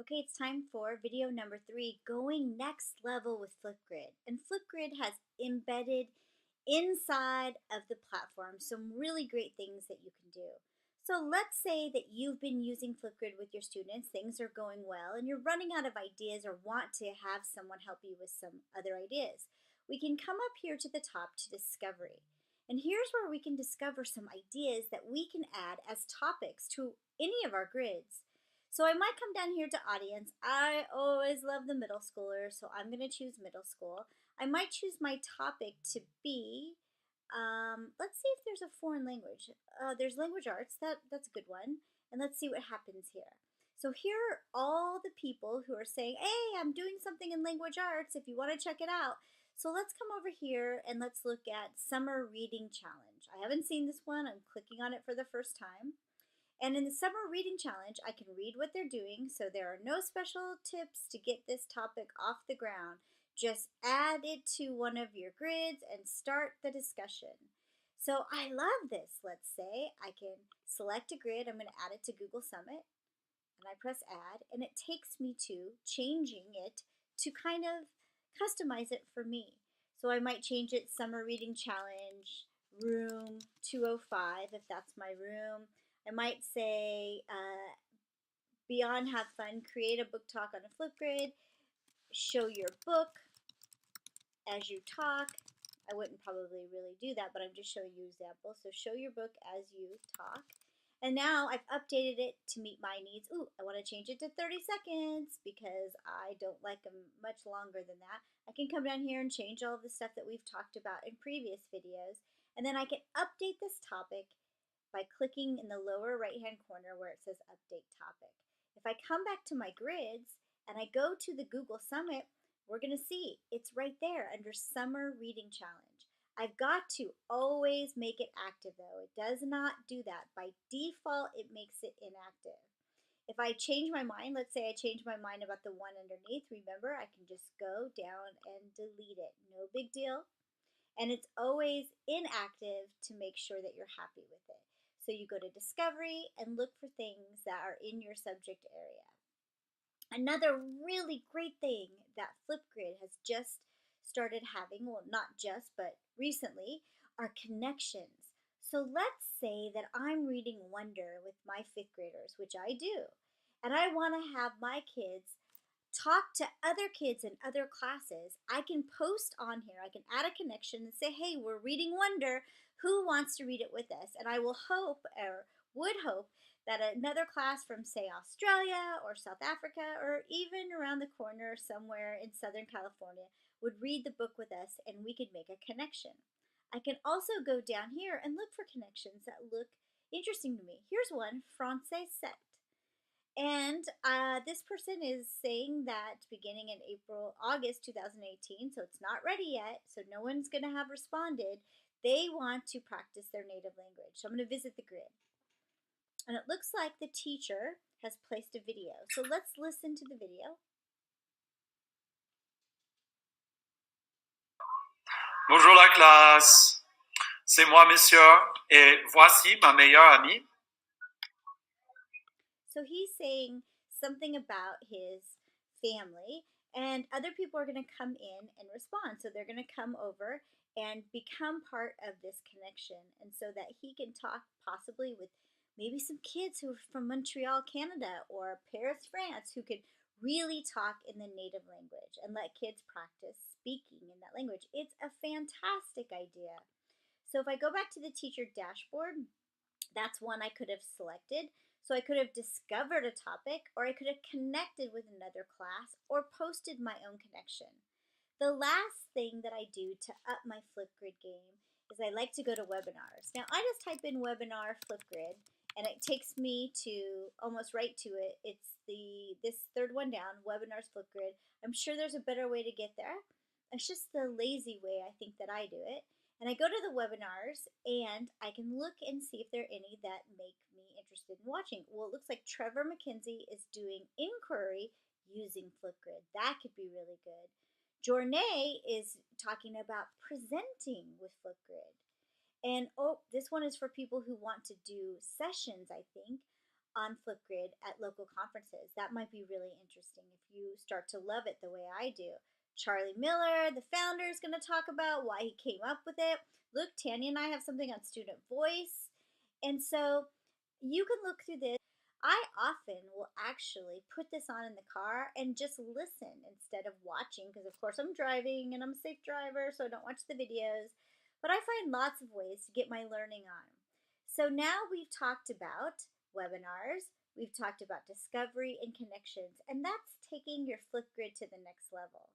Okay, it's time for video number 3, going next level with Flipgrid. And Flipgrid has embedded inside of the platform some really great things that you can do. So let's say that you've been using Flipgrid with your students, things are going well, and you're running out of ideas or want to have someone help you with some other ideas. We can come up here to the top to Discovery. And here's where we can discover some ideas that we can add as topics to any of our grids. So I might come down here to audience. I always love the middle schoolers, so I'm going to choose middle school. I might choose my topic to be, let's see if there's a foreign language. There's language arts, that's a good one. And let's see what happens here. So here are all the people who are saying, hey, I'm doing something in language arts if you want to check it out. So let's come over here and let's look at Summer Reading Challenge. I haven't seen this one. I'm clicking on it for the first time. And in the Summer Reading Challenge, I can read what they're doing, so there are no special tips to get this topic off the ground. Just add it to one of your grids and start the discussion. So I love this. Let's say I can select a grid. I'm going to add it to Google Summit, and I press add, and it takes me to changing it to kind of customize it for me. So I might change it Summer Reading Challenge, room 205, if that's my room. I might say, beyond have fun, create a book talk on a Flipgrid, show your book as you talk. I wouldn't probably really do that, but I'm just showing you examples. So show your book as you talk. And now I've updated it to meet my needs. Ooh, I want to change it to 30 seconds because I don't like them much longer than that. I can come down here and change all of the stuff that we've talked about in previous videos. And then I can update this topic by clicking in the lower right-hand corner where it says Update Topic. If I come back to my grids and I go to the Google Summit, we're going to see it's right there under Summer Reading Challenge. I've got to always make it active though. It does not do that. By default, it makes it inactive. If I change my mind, let's say I change my mind about the one underneath, remember I can just go down and delete it. No big deal. And it's always inactive to make sure that you're happy with it. So you go to Discovery and look for things that are in your subject area. Another really great thing that Flipgrid has just started having, well, not just, but recently, are connections. So let's say that I'm reading Wonder with my fifth graders, which I do, and I want to have my kids talk to other kids in other classes. I can post on here, I can add a connection and say, hey, we're reading Wonder. Who wants to read it with us? And I will hope, or would hope, that another class from, say, Australia or South Africa or even around the corner somewhere in Southern California would read the book with us and we could make a connection. I can also go down here and look for connections that look interesting to me. Here's one, Francais set. And this person is saying that beginning in August 2018, so it's not ready yet, so no one's going to have responded, they want to practice their native language. So I'm going to visit the grid. And it looks like the teacher has placed a video. So let's listen to the video. Bonjour la classe, c'est moi monsieur et voici ma meilleure amie. So he's saying something about his family, and other people are going to come in and respond. So they're going to come over and become part of this connection, and so that he can talk possibly with maybe some kids who are from Montreal, Canada, or Paris, France, who could really talk in the native language and let kids practice speaking in that language. It's a fantastic idea. So if I go back to the teacher dashboard, that's one I could have selected. So I could have discovered a topic, or I could have connected with another class, or posted my own connection. The last thing that I do to up my Flipgrid game is I like to go to webinars. Now I just type in webinar Flipgrid and it takes me to almost right to it. It's this third one down, webinars Flipgrid. I'm sure there's a better way to get there. It's just the lazy way I think that I do it. And I go to the webinars and I can look and see if there are any that make me interested in watching. Well, it looks like Trevor McKenzie is doing inquiry using Flipgrid. That could be really good. Journée is talking about presenting with Flipgrid. And oh, this one is for people who want to do sessions, I think. on Flipgrid at local conferences. That might be really interesting if you start to love it the way I do. Charlie Miller, the founder, is going to talk about why he came up with it. Look, Tanya and I have something on student voice. And so you can look through this. I often will actually put this on in the car and just listen instead of watching because, of course, I'm driving and I'm a safe driver, so I don't watch the videos. But I find lots of ways to get my learning on. So now we've talked about webinars, we've talked about discovery and connections, and that's taking your Flipgrid to the next level.